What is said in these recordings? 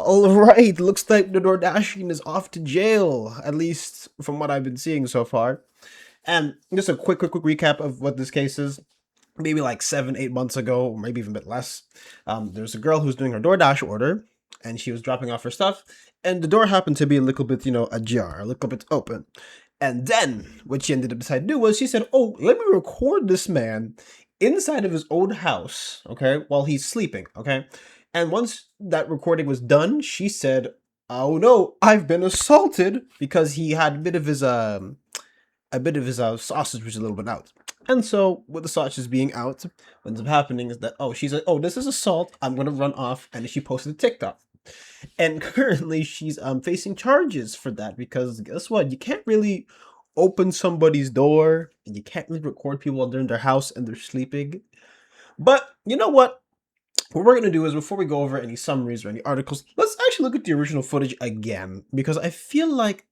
Alright, looks like the DoorDashian is off to jail, at least from what I've been seeing so far. And just a quick recap of what this case is. Maybe like 7, 8 months ago, or maybe even a bit less, there's a girl who's doing her DoorDash order, and she was dropping off her stuff, and the door happened to be a little bit, ajar, a little bit open. And then what she ended up deciding to do was she said, "Oh, let me record this man inside of his own house, okay, while he's sleeping, okay." And once that recording was done, she said, "Oh no, I've been assaulted," because he had a bit of his sausage was a little bit out. And so, with the sausage being out, what ends up happening is that, she's like, "Oh, this is assault. I'm gonna run off," and she posted a TikTok. And currently, she's facing charges for that because guess what? You can't really open somebody's door, and you can't really record people while they're in their house and they're sleeping. But you know what? What we're going to do is, before we go over any summaries or any articles, let's actually look at the original footage again, because I feel like,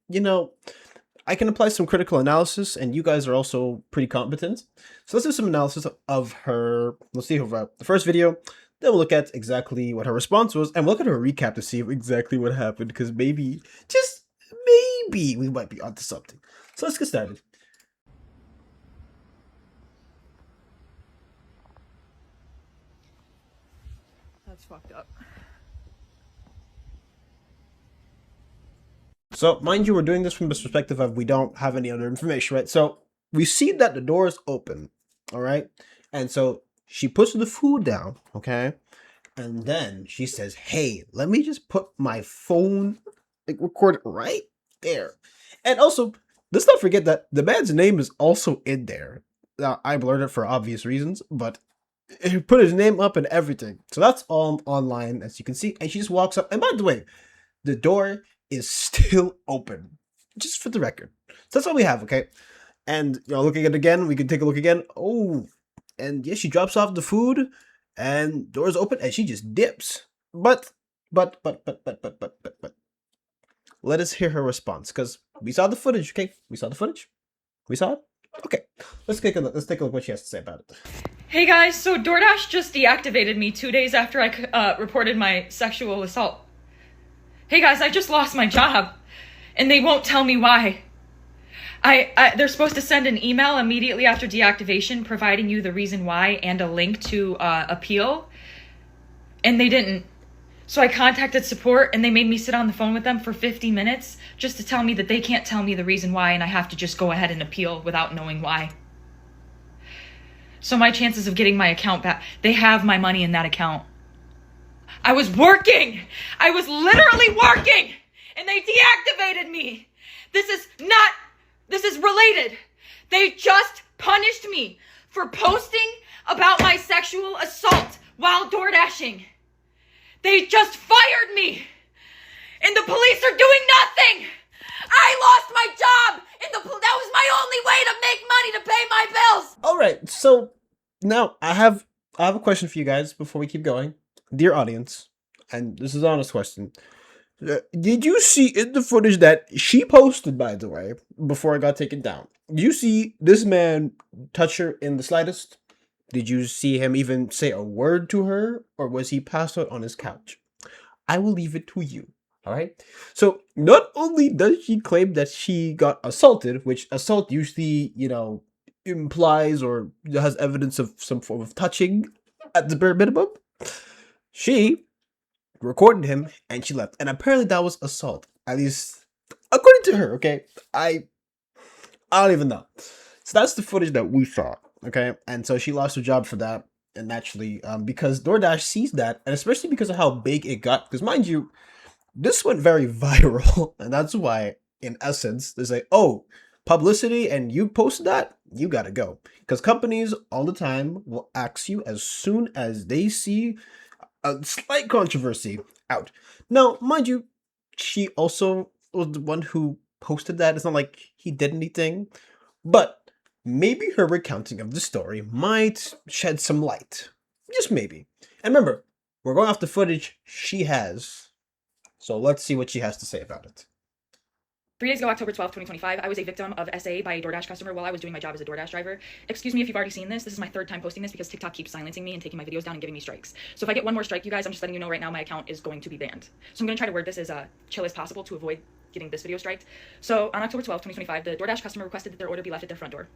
I can apply some critical analysis, and you guys are also pretty competent. So let's do some analysis of her, let's see her, the first video, then we'll look at exactly what her response was, and we'll look at her recap to see exactly what happened, because maybe, just maybe, we might be onto something. So let's get started. That's fucked up. So, mind you, we're doing this from the perspective of we don't have any other information, right? So, we see that the door is open, all right? And so, she puts the food down, okay? And then she says, "Hey, let me just put my phone, record it right there." And also, let's not forget that the man's name is also in there. Now, I blurred it for obvious reasons, but he put his name up and everything. So that's all online, as you can see. And she just walks up. And by the way, the door is still open, just for the record. So that's all we have, okay? And, looking at it again, we can take a look again. Oh, and yeah, she drops off the food, and doors open, and she just dips. But, let us hear her response, because we saw the footage, okay? We saw the footage. We saw it? Okay, let's take a look what she has to say about it. Hey guys, so DoorDash just deactivated me 2 days after I reported my sexual assault. Hey guys, I just lost my job, and they won't tell me why. They're supposed to send an email immediately after deactivation providing you the reason why and a link to appeal, and they didn't. So I contacted support, and they made me sit on the phone with them for 50 minutes just to tell me that they can't tell me the reason why, and I have to just go ahead and appeal without knowing why. So my chances of getting my account back, they have my money in that account. I was working! I was literally working! And they deactivated me! This is related. They just punished me for posting about my sexual assault while DoorDashing. They just fired me! And the police are doing nothing! I lost my job! And that was my only way to make money to pay my bills! Alright, so now I have a question for you guys before we keep going. Dear audience, and this is an honest question. Did you see in the footage that she posted, by the way, before it got taken down? Did you see this man touch her in the slightest? Did you see him even say a word to her? Or was he passed out on his couch? I will leave it to you. Alright? So, not only does she claim that she got assaulted, which assault usually, implies or has evidence of some form of touching at the bare minimum, she recorded him and she left. And apparently that was assault. At least according to her, okay? I don't even know. So that's the footage that we saw, okay? And so she lost her job for that. And naturally, because DoorDash sees that, and especially because of how big it got, because mind you, this went very viral. And that's why, in essence, they say, "Oh, publicity, and you posted that, you gotta go." Because companies all the time will axe you as soon as they see a slight controversy out. Now, mind you, she also was the one who posted that. It's not like he did anything, but maybe her recounting of the story might shed some light. Just maybe. And remember, we're going off the footage she has. So let's see what she has to say about it. 3 days ago, October 12th, 2025, I was a victim of SA by a DoorDash customer while I was doing my job as a DoorDash driver. Excuse me if you've already seen this. This is my third time posting this because TikTok keeps silencing me and taking my videos down and giving me strikes. So if I get one more strike, you guys, I'm just letting you know right now my account is going to be banned. So I'm going to try to word this as chill as possible to avoid getting this video striked. So on October 12th, 2025, the DoorDash customer requested that their order be left at their front door.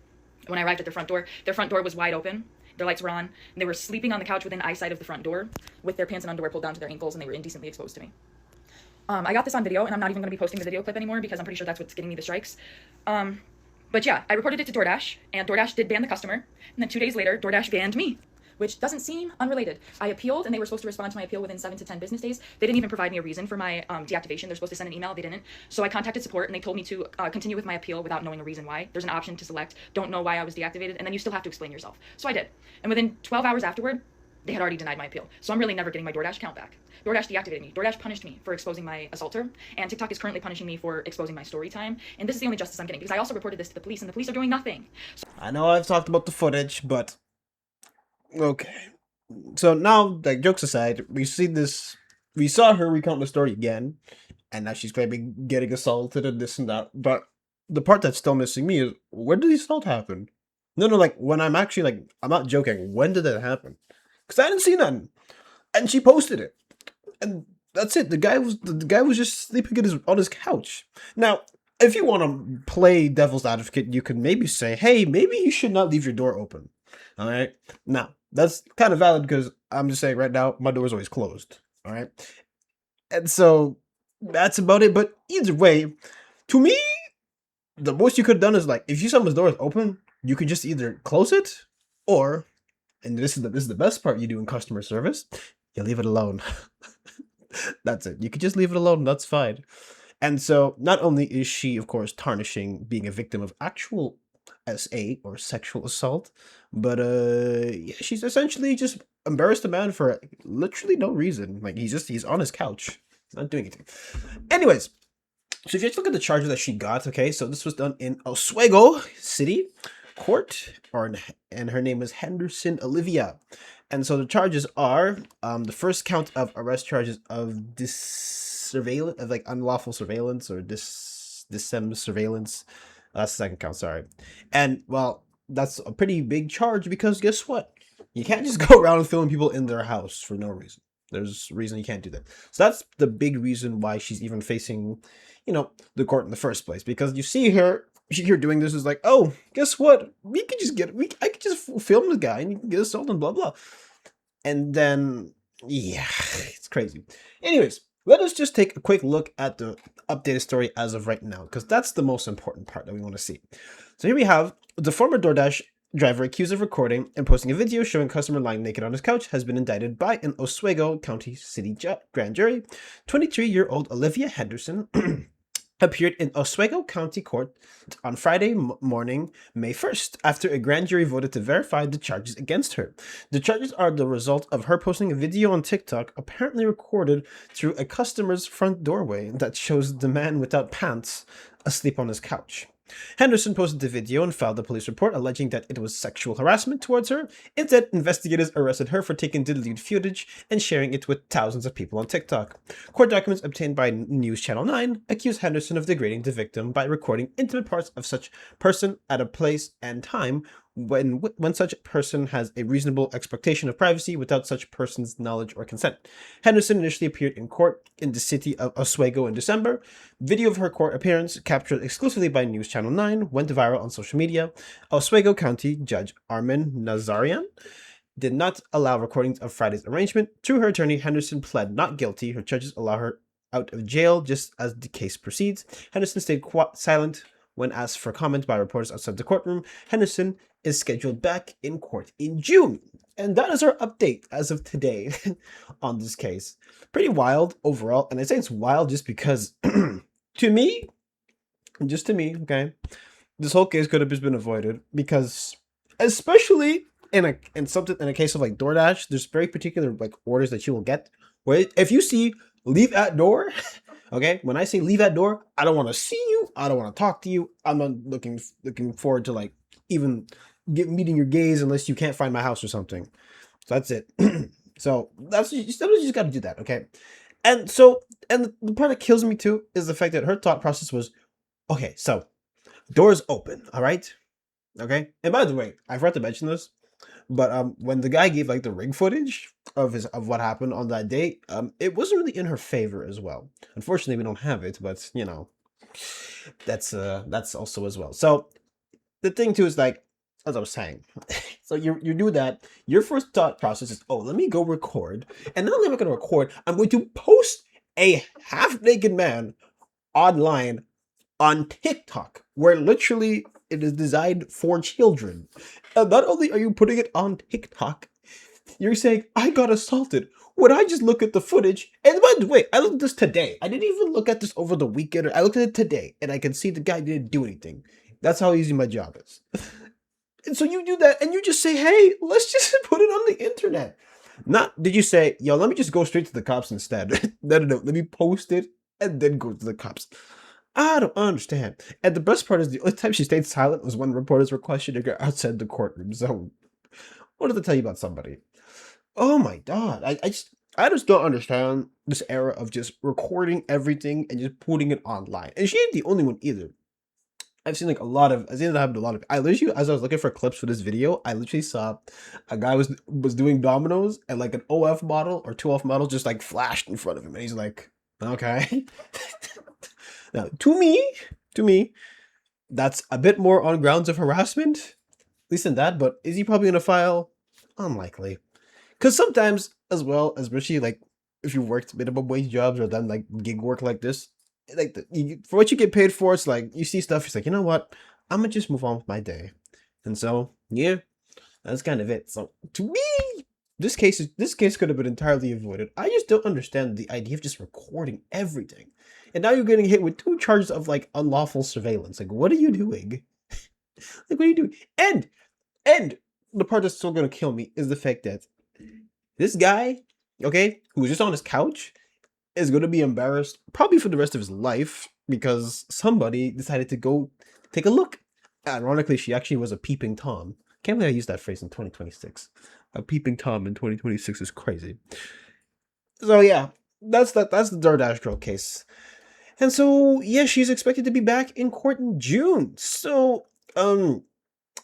When I arrived at their front door was wide open. Their lights were on, and they were sleeping on the couch within eyesight of the front door with their pants and underwear pulled down to their ankles, and they were indecently exposed to me. I got this on video, and I'm not even going to be posting the video clip anymore because I'm pretty sure that's what's getting me the strikes. But yeah, I reported it to DoorDash, and DoorDash did ban the customer. And then 2 days later, DoorDash banned me, which doesn't seem unrelated. I appealed, and they were supposed to respond to my appeal within 7 to 10 business days. They didn't even provide me a reason for my deactivation. They're supposed to send an email. They didn't. So I contacted support, and they told me to continue with my appeal without knowing a reason why. There's an option to select, don't know why I was deactivated, and then you still have to explain yourself. So I did. And within 12 hours afterward, they had already denied my appeal. So I'm really never getting my DoorDash account back. DoorDash deactivated me. DoorDash punished me for exposing my assaulter, and TikTok is currently punishing me for exposing my story time. And this is the only justice I'm getting because I also reported this to the police, and the police are doing nothing. I know I've talked about the footage, but okay. So now, like, jokes aside, we saw her recount the story again, and now she's claiming getting assaulted and this and that. But the part that's still missing me is, where did the assault happen? No, like, when I'm actually, like, I'm not joking, when did that happen? Because I didn't see nothing. And she posted it. And that's it. The guy was just sleeping on his couch. Now, if you want to play devil's advocate, you could maybe say, hey, maybe you should not leave your door open. All right? Now, that's kind of valid because I'm just saying right now, my door is always closed. All right? And so that's about it. But either way, to me, the most you could have done is, like, if you saw someone's door is open, you could just either close it or, and this is the best part you do in customer service, you leave it alone. That's it. You could just leave it alone. That's fine. And so not only is she, of course, tarnishing being a victim of actual SA or sexual assault, but yeah, she's essentially just embarrassed a man for literally no reason. Like, he's on his couch. He's not doing anything. Anyways, so if you just look at the charges that she got, okay, so this was done in Oswego City Court, and her name is Henderson Olivia. And so the charges are the first count of arrest charges of surveillance, of like unlawful surveillance or disem surveillance. That's the second count, sorry. And well, that's a pretty big charge because guess what? You can't just go around filming people in their house for no reason. There's a reason you can't do that. So that's the big reason why she's even facing, the court in the first place. Because you see her doing this is like, oh, guess what? I could just film the guy and you can get assaulted and blah blah. And then yeah, it's crazy. Anyways, let us just take a quick look at the updated story as of right now, because that's the most important part that we want to see. So here we have the former DoorDash driver accused of recording and posting a video showing customer lying naked on his couch has been indicted by an Oswego County City grand jury. 23-year-old Olivia Henderson appeared in Oswego County Court on Friday morning, May 1st, after a grand jury voted to verify the charges against her. The charges are the result of her posting a video on TikTok, apparently recorded through a customer's front doorway, that shows the man without pants asleep on his couch. Henderson posted the video and filed a police report alleging that it was sexual harassment towards her. Instead, investigators arrested her for taking the lewd footage and sharing it with thousands of people on TikTok. Court documents obtained by News Channel 9 accuse Henderson of degrading the victim by recording intimate parts of such person at a place and time when such person has a reasonable expectation of privacy without such person's knowledge or consent. Henderson initially appeared in court in the city of Oswego in December. Video of her court appearance, captured exclusively by News Channel 9, went viral on social media. Oswego County Judge Armin Nazarian did not allow recordings of Friday's arrangement. Through her attorney, Henderson pled not guilty. Her judges allow her out of jail just as the case proceeds. Henderson stayed silent when asked for comment by reporters outside the courtroom. Henderson is scheduled back in court in June. And that is our update as of today on this case. Pretty wild overall. And I say it's wild just because, to me, okay, this whole case could have just been avoided. Because, especially in a case of like DoorDash, there's very particular like orders that you will get. Where if you see leave at door, okay, when I say leave at door, I don't want to see you. I don't want to talk to you. I'm not looking forward to like even meeting your gaze unless you can't find my house or something. So that's it. So sometimes you just got to do that, okay? And the part that kills me too is the fact that her thought process was, Okay, so doors open, all right? Okay. And by the way, I forgot to mention this, but when the guy gave like the ring footage of what happened on that date, it wasn't really in her favor as well. Unfortunately, we don't have it, but you know, that's also as well. So the thing too is like, as I was saying, so you do that. Your first thought process is, oh, let me go record, and not only am I going to record, I'm going to post a half naked man online on TikTok, where literally it is designed for children. And not only are you putting it on TikTok, you're saying, I got assaulted. When I just look at the footage, and by the way, I looked at this today. I didn't even look at this over the weekend. I looked at it today, and I can see the guy didn't do anything. That's how easy my job is. And so you do that, and you just say, hey, let's just put it on the internet. Not, did you say, yo, let me just go straight to the cops instead? No, let me post it and then go to the cops. I don't understand. And the best part is the only time she stayed silent was when reporters were questioning her outside the courtroom. So, what did I tell you about somebody? Oh my god. I just don't understand this era of just recording everything and just putting it online. And she ain't the only one either. I've seen that happen to a lot of. I literally, as I was looking for clips for this video, I literally saw a guy was doing dominoes and like an OF model or 2F model just like flashed in front of him, and he's like, okay. Now, to me, that's a bit more on grounds of harassment, at least in that. But is he probably gonna file? Unlikely, because sometimes, as well, especially like if you worked minimum wage jobs or done like gig work like this, like for what you get paid for, it's like you see stuff. It's like, you know what, I'm gonna just move on with my day, and so yeah, that's kind of it. So to me, this case could have been entirely avoided. I just don't understand the idea of just recording everything. And now you're getting hit with 2 charges of like unlawful surveillance. Like, what are you doing? Like, what are you doing? And the part that's still gonna kill me is the fact that this guy, okay, who was just on his couch, is gonna be embarrassed probably for the rest of his life because somebody decided to go take a look. Ironically, she actually was a peeping Tom. Can't believe I used that phrase in 2026. A peeping Tom in 2026 is crazy. So yeah, that's the DoorDash girl case. And so yeah, she's expected to be back in court in June. So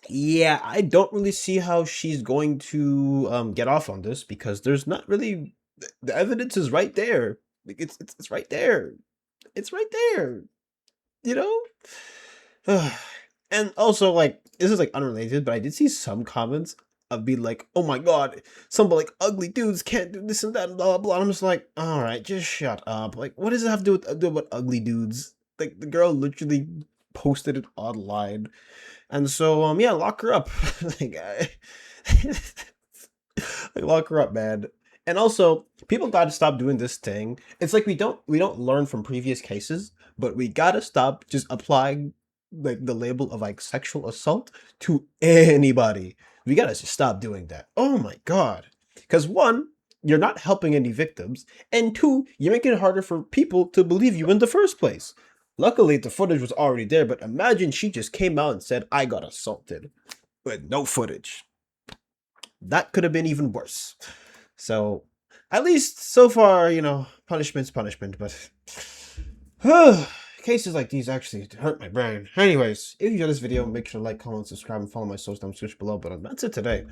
yeah, I don't really see how she's going to get off on this because there's not really the evidence is right there. Like it's right there. It's right there. You know? And also, like, this is like unrelated, but I did see some comments of being like, oh my god, some like ugly dudes can't do this and that and blah blah blah. I'm just like, alright, just shut up. Like, what does it have to do with ugly dudes? Like the girl literally posted it online. And so yeah, lock her up. like, like lock her up, man. And also, people gotta stop doing this thing. It's like we don't learn from previous cases, but we gotta stop just applying like the label of like sexual assault to anybody. We gotta just stop doing that. Oh my god. Because one, you're not helping any victims, and two, you're making it harder for people to believe you in the first place. Luckily, the footage was already there, but imagine she just came out and said, I got assaulted with no footage. That could have been even worse. So, at least so far, punishment's punishment, but cases like these actually hurt my brain. Anyways, if you enjoyed this video, make sure to like, comment, subscribe, and follow my social down the description below. But that's it today.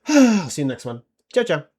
I'll see you next one. Ciao, ciao.